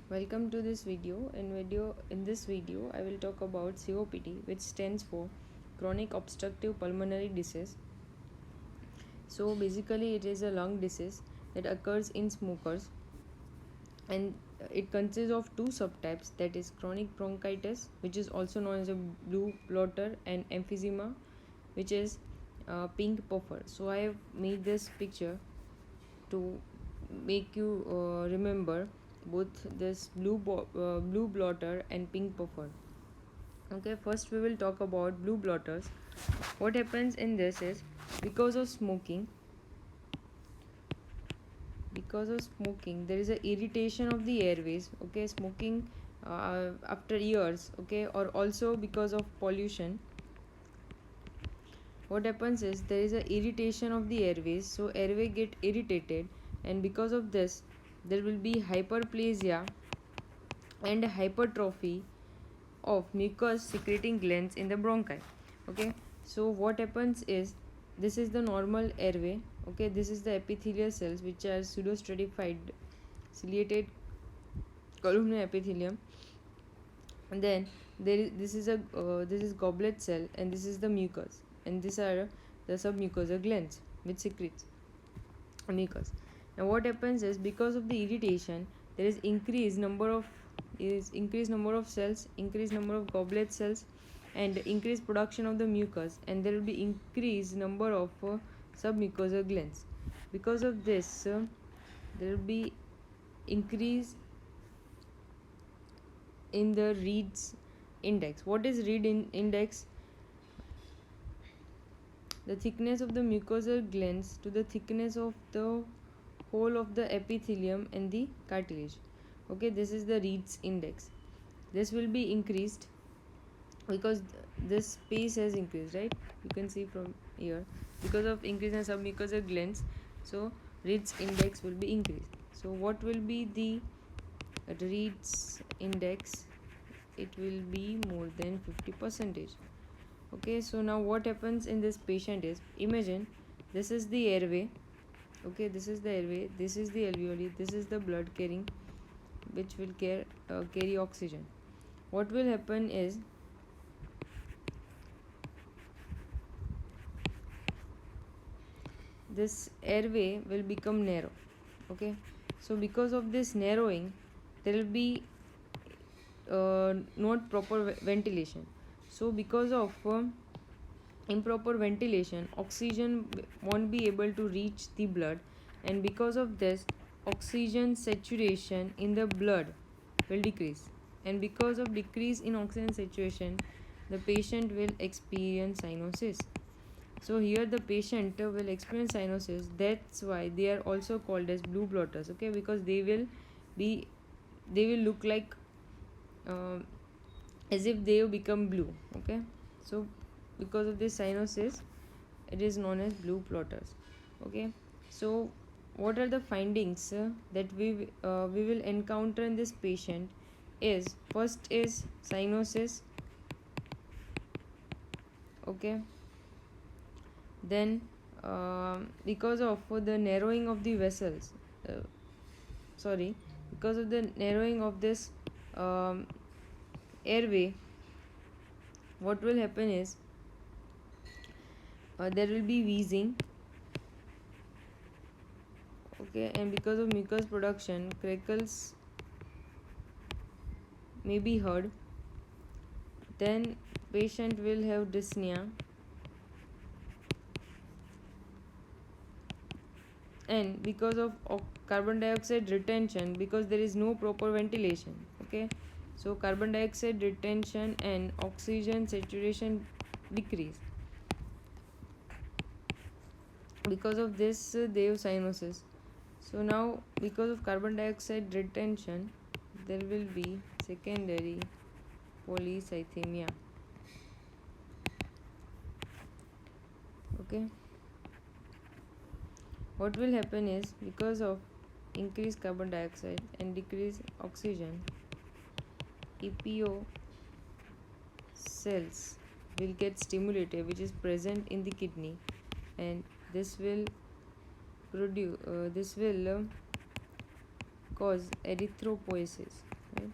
Welcome to this video. In this video I will talk about COPD, which stands for chronic obstructive pulmonary disease. So basically it is a lung disease that occurs in smokers, and it consists of two subtypes, that is chronic bronchitis, which is also known as a blue blotter, and emphysema, which is pink puffer. So I have made this picture to make you remember both this blue blotter and pink puffer. Okay, first we will talk about blue blotters. What happens in this is because of smoking there is a irritation of the airways. Okay, smoking after years, okay, or also because of pollution, what happens is there is a irritation of the airways, so airway get irritated, and because of this there will be hyperplasia and hypertrophy of mucus secreting glands in the bronchi. Okay, so what happens is this is the normal airway. Okay, this is the epithelial cells which are pseudostratified ciliated columnar epithelium, and then this is goblet cell, and this is the mucus, and these are the submucosal glands which secretes mucus. Now what happens is because of the irritation there is increased number of cells, increased number of goblet cells, and increased production of the mucus, and there will be increased number of submucosal glands. Because of this there will be increase in the Reed's index. What is index? The thickness of the mucosal glands to the thickness of the whole of the epithelium and the cartilage. Okay, this is the Reed's index. This will be increased because this space has increased, right? You can see from here, because of increase in submucosal glands, so Reed's index will be increased. So what will be the Reed's index? It will be more than 50%. Okay, so now what happens in this patient is, imagine this is the airway. Okay, this is the airway, this is the alveoli, this is the blood carrying, which will carry oxygen. What will happen is this airway will become narrow. Okay, so because of this narrowing there will be not proper ventilation. So because of improper ventilation, oxygen won't be able to reach the blood, and because of this oxygen saturation in the blood will decrease, and because of decrease in oxygen saturation the patient will experience cyanosis. So here the patient will experience cyanosis. That's why they are also called as blue blotters. Okay, because they will look like as if they become blue. Okay, so because of this cyanosis it is known as blue blotters. Okay, so what are the findings that we will encounter in this patient is, first is cyanosis. Okay, then because of the narrowing of the vessels, because of the narrowing of this airway, what will happen is there will be wheezing. Okay, and because of mucus production crackles may be heard. Then patient will have dyspnea, and because of carbon dioxide retention, because there is no proper ventilation. Okay, so carbon dioxide retention and oxygen saturation decrease. Because of this they have cyanosis. So now because of carbon dioxide retention there will be secondary polycythemia. Okay, what will happen is because of increased carbon dioxide and decreased oxygen, EPO cells will get stimulated, which is present in the kidney, and this will cause erythropoiesis. right?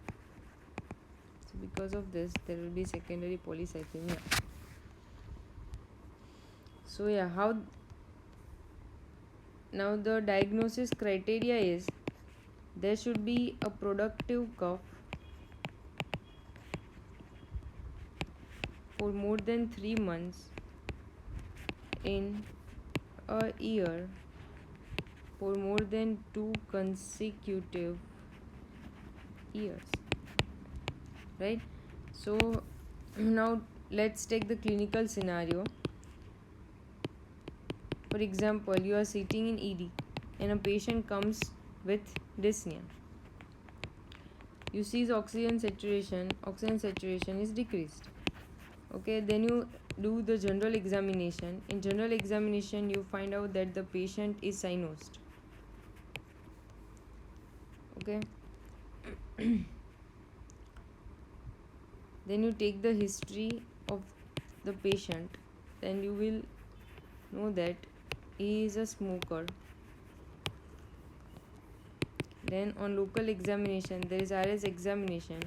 So because of this there will be secondary polycythemia. So yeah, how now the diagnosis criteria is there should be a productive cough for more than 3 months in a year for more than 2 consecutive years, right? So now let's take the clinical scenario. For example, you are sitting in ED and a patient comes with dyspnea. You see oxygen saturation is decreased. Okay, then you do the general examination. In general examination you find out that the patient is cyanosed. Okay. Then you take the history of the patient, then you will know that he is a smoker. Then on local examination, there is RS examination,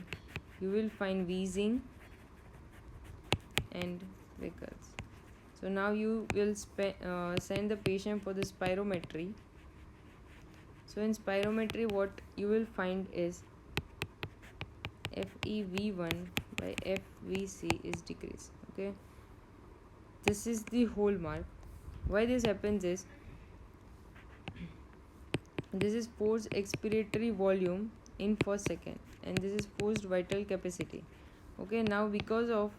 you will find wheezing and Rickets. So now you will send the patient for the spirometry. So in spirometry what you will find is FEV1 by FVC is decreased. Okay, this is the hallmark. Why this happens is this is forced expiratory volume in first second and this is forced vital capacity. Okay, now because of,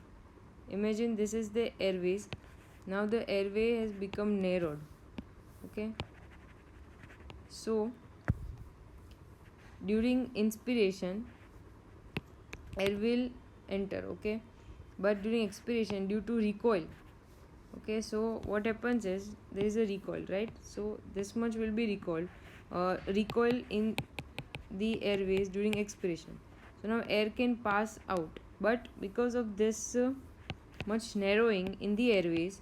imagine this is the airways, now the airway has become narrowed. Okay, so during inspiration air will enter, okay, but during expiration due to recoil, okay, so what happens is there is a recoil, right? So this much will be recoil in the airways during expiration. So now air can pass out, but because of this much narrowing in the airways,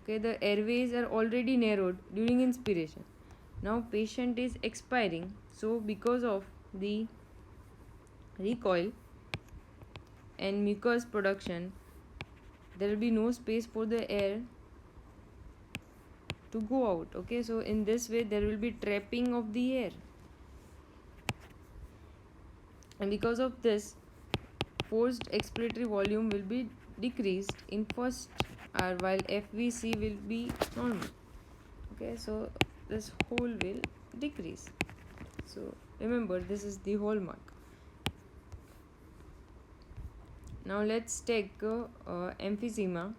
okay, the airways are already narrowed during inspiration. Now patient is expiring, so because of the recoil and mucus production, there will be no space for the air to go out. Okay, so in this way there will be trapping of the air, and because of this forced expiratory volume will be decreased in first hour while FVC will be normal. Okay, so this whole will decrease. So remember, this is the hallmark. Now let's take emphysema.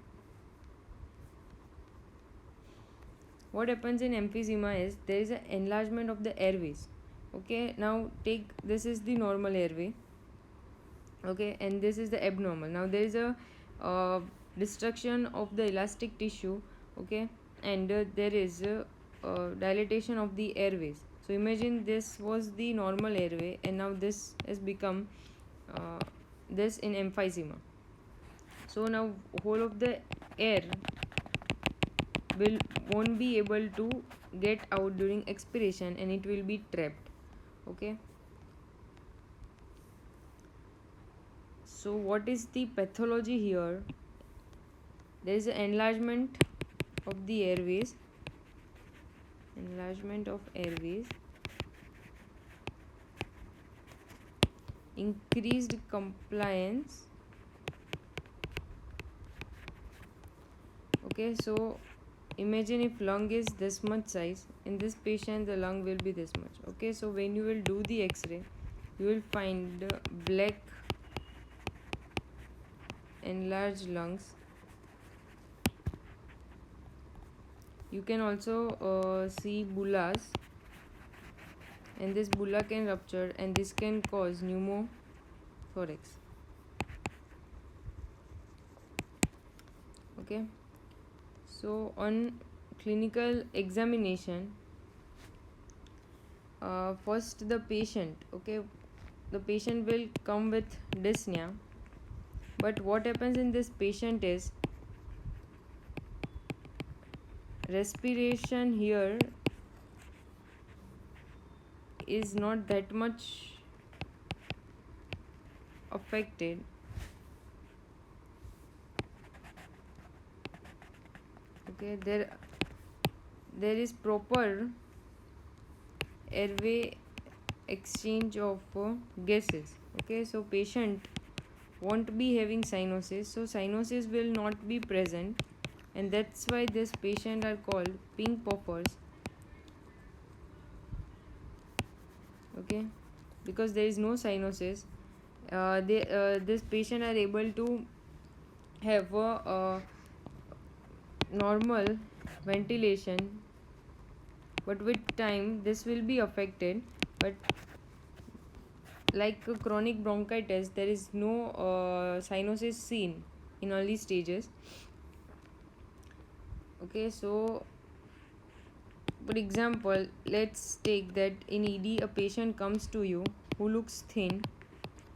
What happens in emphysema is there is an enlargement of the airways. Okay, now take, this is the normal airway. Okay, and this is the abnormal. Now there is a destruction of the elastic tissue. Okay, and there is dilatation of the airways. So imagine this was the normal airway and now this has become this in emphysema. So now whole of the air won't be able to get out during expiration and it will be trapped. Okay, so what is the pathology here? There is an enlargement of the airways, increased compliance. Okay, so imagine if lung is this much size, in this patient the lung will be this much. Okay, so when you will do the x-ray you will find black enlarged lungs. You can also see bullas, and this bulla can rupture and this can cause pneumothorax. Okay, so on clinical examination, first the patient, okay, the patient will come with dyspnea, but what happens in this patient is respiration here is not that much affected, okay, there is proper airway exchange of gases. Okay, so patient won't be having cyanosis, so cyanosis will not be present, and that's why this patient are called pink puffers. Okay, because there is no cyanosis, this patient are able to have a normal ventilation, but with time this will be affected. But like chronic bronchitis, there is no cyanosis seen in early stages. Okay, so for example, let's take that in ED a patient comes to you who looks thin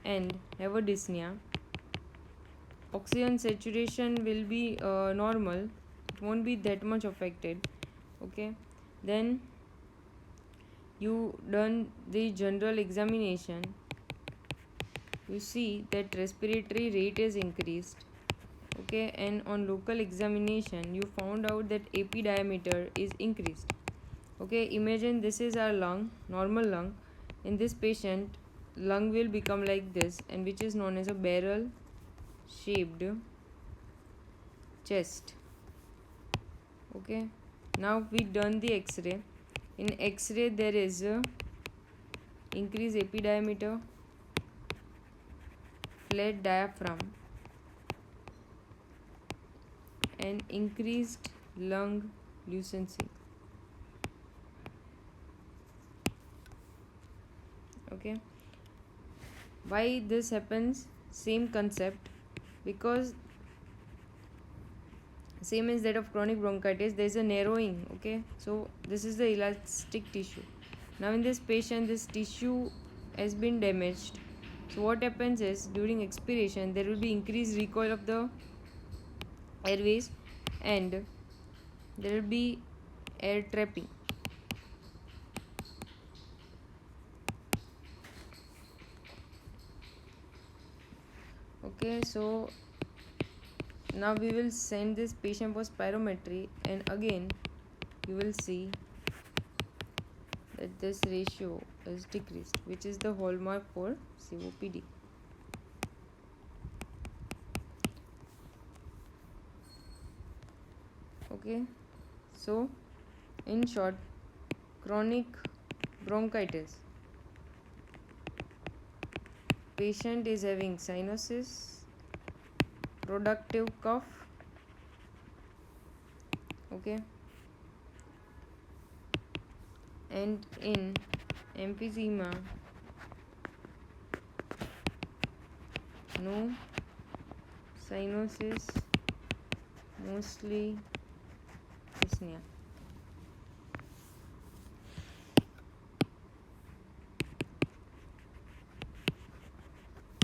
and have a dyspnea. Oxygen saturation will be normal, it won't be that much affected. Okay, then you done the general examination, you see that respiratory rate is increased. Okay, and on local examination you found out that AP diameter is increased. Okay, imagine this is our lung, normal lung. In this patient, lung will become like this, and which is known as a barrel shaped chest. Okay, now we done the x-ray. In x-ray there is a increased AP diameter, flat diaphragm, and increased lung lucency. Okay, why this happens? Same concept, because same as that of chronic bronchitis, there is a narrowing. Okay, so this is the elastic tissue. Now in this patient, this tissue has been damaged. So what happens is, during expiration there will be increased recoil of the airways, and there will be air trapping. Okay, so now we will send this patient for spirometry, and again you will see that this ratio is decreased, which is the hallmark for COPD. Okay, so in short, chronic bronchitis, patient is having cyanosis, productive cough. Okay, and in emphysema, no cyanosis, mostly dyspnea.